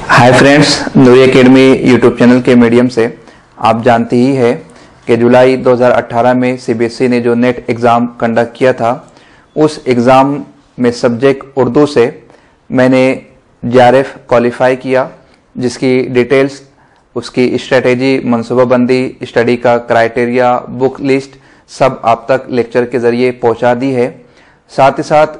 Hi friends, नूरी academy YouTube channel के medium से आप जानते ही है कि जुलाई 2018 में सीबीएसई ने जो नेट एग्ज़ाम कंडक्ट किया था, उस एग्ज़ाम में सब्जेक्ट उर्दू से मैंने जेआरएफ क्वालिफाई किया, जिसकी डिटेल्स, उसकी स्ट्रेटेजी, मनसूबाबंदी, स्टडी का क्राइटेरिया, बुक लिस्ट सब आप तक लेक्चर के ज़रिए पहुंचा दी है। साथ ही साथ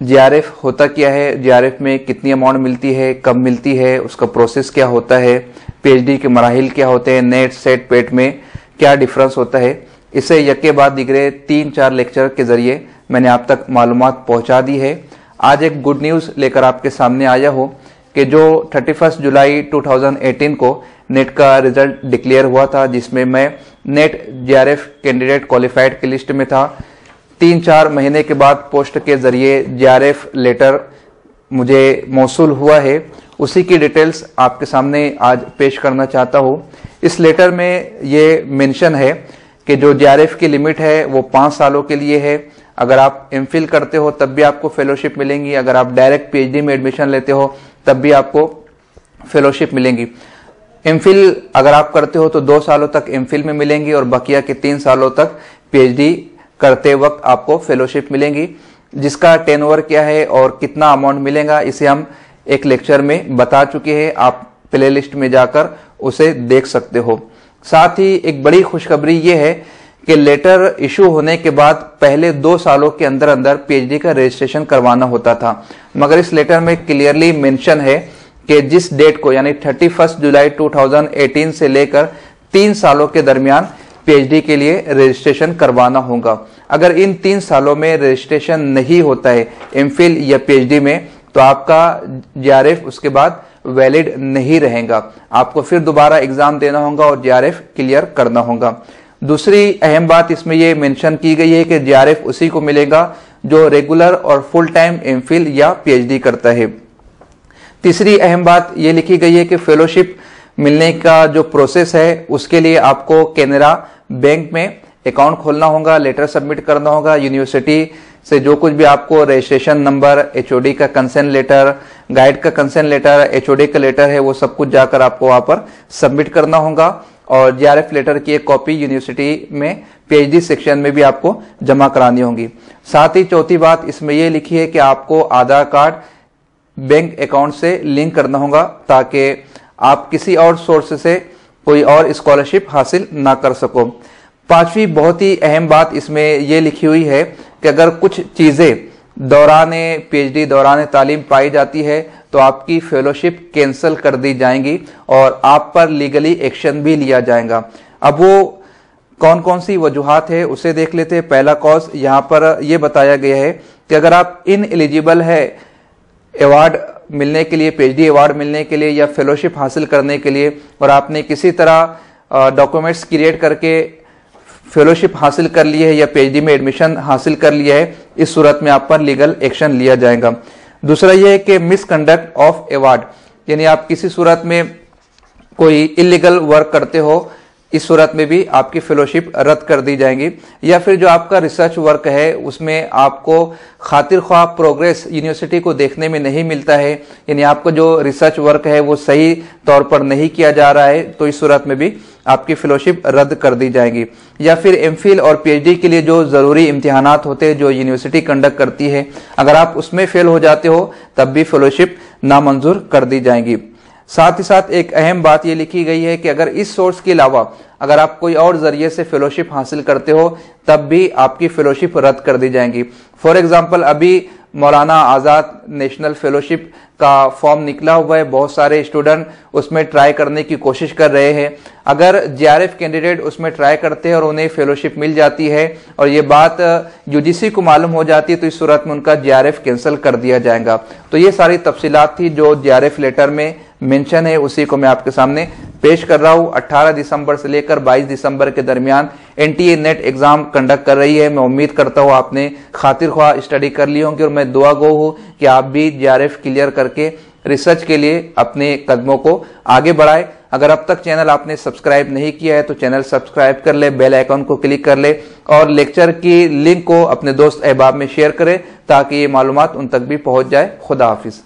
जेआरएफ होता क्या है, जेआरएफ में कितनी अमाउंट मिलती है, कब मिलती है, उसका प्रोसेस क्या होता है, पीएचडी के मराहिल क्या होते हैं, नेट सेट पेट में क्या डिफरेंस होता है, इसे यके बाद दिगरे 3-4 लेक्चर के जरिए मैंने आप तक मालूमात पहुंचा दी है। आज एक गुड न्यूज़ लेकर आपके सामने आया हो कि जो 31 जुलाई 2018 को नेट का रिजल्ट डिक्लेयर हुआ था, जिसमें मैं नेट जेआरएफ कैंडिडेट क्वालिफाइड की लिस्ट में था। 3-4 महीने के बाद पोस्ट के जरिए जेआरएफ लेटर मुझे मौसूल हुआ है, उसी की डिटेल्स आपके सामने आज पेश करना चाहता हूँ। इस लेटर में ये मेंशन है कि जो जेआरएफ की लिमिट है वो 5 सालों के लिए है। अगर आप एमफिल करते हो तब भी आपको फेलोशिप मिलेंगी, अगर आप डायरेक्ट पीएचडी में एडमिशन लेते हो तब भी आपको फेलोशिप मिलेंगी। एमफिल अगर आप करते हो तो 2 सालों तक एमफिल में मिलेंगी और बकिया के 3 सालों तक पीएचडी करते वक्त आपको फेलोशिप मिलेंगी। जिसका टेनओवर क्या है और कितना अमाउंट मिलेगा, इसे हम एक लेक्चर में बता चुके हैं, आप प्लेलिस्ट में जाकर उसे देख सकते हो। साथ ही एक बड़ी खुशखबरी ये है कि लेटर इशू होने के बाद पहले 2 सालों के अंदर अंदर पीएचडी का रजिस्ट्रेशन करवाना होता था, मगर इस लेटर में क्लियरली मेंशन है कि जिस डेट को, यानी 31 जुलाई 2018 से लेकर 3 सालों के दरमियान पीएचडी के लिए रजिस्ट्रेशन करवाना होगा। अगर इन 3 सालों में रजिस्ट्रेशन नहीं होता है एमफिल या पीएचडी में, तो आपका जेआरएफ उसके बाद वैलिड नहीं रहेगा, आपको फिर दोबारा एग्जाम देना होगा और जेआरएफ क्लियर करना होगा। दूसरी अहम बात इसमें यह मेंशन की गई है कि जेआरएफ उसी को मिलेगा जो रेगुलर और फुल टाइम एमफिल या पीएचडी करता है। तीसरी अहम बात यह लिखी गई है कि फेलोशिप मिलने का जो प्रोसेस है उसके लिए आपको कैनरा बैंक में अकाउंट खोलना होगा, लेटर सबमिट करना होगा, यूनिवर्सिटी से जो कुछ भी आपको रजिस्ट्रेशन नंबर, एचओडी का कंसेंट लेटर, गाइड का कंसेंट लेटर, एचओडी का लेटर है, वो सब कुछ जाकर आपको वहां पर सबमिट करना होगा और जेआरएफ लेटर की एक कॉपी यूनिवर्सिटी में पीएचडी सेक्शन में भी आपको जमा करानी होगी। साथ ही चौथी बात इसमें यह लिखी है कि आपको आधार कार्ड बैंक अकाउंट से लिंक करना होगा ताकि आप किसी और सोर्स से कोई और स्कॉलरशिप हासिल ना कर सको। पांचवी बहुत ही अहम बात इसमें यह लिखी हुई है कि अगर कुछ चीजें दौरान पीएचडी, दौरान तालीम पाई जाती है तो आपकी फेलोशिप कैंसिल कर दी जाएंगी और आप पर लीगली एक्शन भी लिया जाएगा। अब वो कौन कौन सी वजूहात है उसे देख लेते हैं। पहला कॉज यहाँ पर यह बताया गया है कि अगर आप इन एलिजिबल है अवार्ड मिलने के लिए, पीएचडी अवार्ड मिलने के लिए या फेलोशिप हासिल करने के लिए, और आपने किसी तरह डॉक्यूमेंट्स क्रिएट करके फेलोशिप हासिल कर ली है या पीएचडी में एडमिशन हासिल कर लिया है, इस सूरत में आप पर लीगल एक्शन लिया जाएगा। दूसरा यह है कि मिसकंडक्ट ऑफ अवार्ड, यानी आप किसी सूरत में कोई इलीगल वर्क करते हो, इस सूरत में भी आपकी फेलोशिप रद्द कर दी जाएंगी। या फिर जो आपका रिसर्च वर्क है उसमें आपको खातिर ख्वाह प्रोग्रेस यूनिवर्सिटी को देखने में नहीं मिलता है, यानी आपका जो रिसर्च वर्क है वो सही तौर पर नहीं किया जा रहा है, तो इस सूरत में भी आपकी फेलोशिप रद्द कर दी जाएगी। या फिर एमफिल और पीएचडी के लिए जो जरूरी इम्तिहानात होते हैं जो यूनिवर्सिटी कंडक्ट करती है, अगर आप उसमें फेल हो जाते हो तब भी फेलोशिप नामंजूर कर दी जाएगी। साथ ही साथ एक अहम बात यह लिखी गई है कि अगर इस सोर्स के अलावा अगर आप कोई और जरिए से फेलोशिप हासिल करते हो तब भी आपकी फेलोशिप रद्द कर दी जाएंगी। फॉर एग्जांपल अभी मौलाना आज़ाद नेशनल फेलोशिप का फॉर्म निकला हुआ है, बहुत सारे स्टूडेंट उसमें ट्राई करने की कोशिश कर रहे हैं। अगर जेआरएफ कैंडिडेट उसमें ट्राई करते हैं और उन्हें फेलोशिप मिल जाती है और ये बात यूजीसी को मालूम हो जाती है, तो इस सूरत में उनका जेआरएफ कैंसिल कर दिया जाएगा। तो ये सारी तफसीलात थी जो जेआरएफ लेटर में मेंशन है, उसी को मैं आपके सामने पेश कर रहा हूं। 18 दिसंबर से लेकर 22 दिसंबर के दरमियान एनटीए नेट एग्जाम कंडक्ट कर रही है। मैं उम्मीद करता हूं आपने खातिर ख्वाह स्टडी कर ली होंगी और मैं दुआ गो हूं कि आप भी जेआरएफ क्लियर करके रिसर्च के लिए अपने कदमों को आगे बढ़ाए। अगर अब तक चैनल आपने सब्सक्राइब नहीं किया है तो चैनल सब्सक्राइब कर ले, बेल आइकन को क्लिक कर ले और लेक्चर की लिंक को अपने दोस्त अहबाब में शेयर करें ताकि ये मालूमात उन तक भी पहुंच जाए। खुदा हाफिज।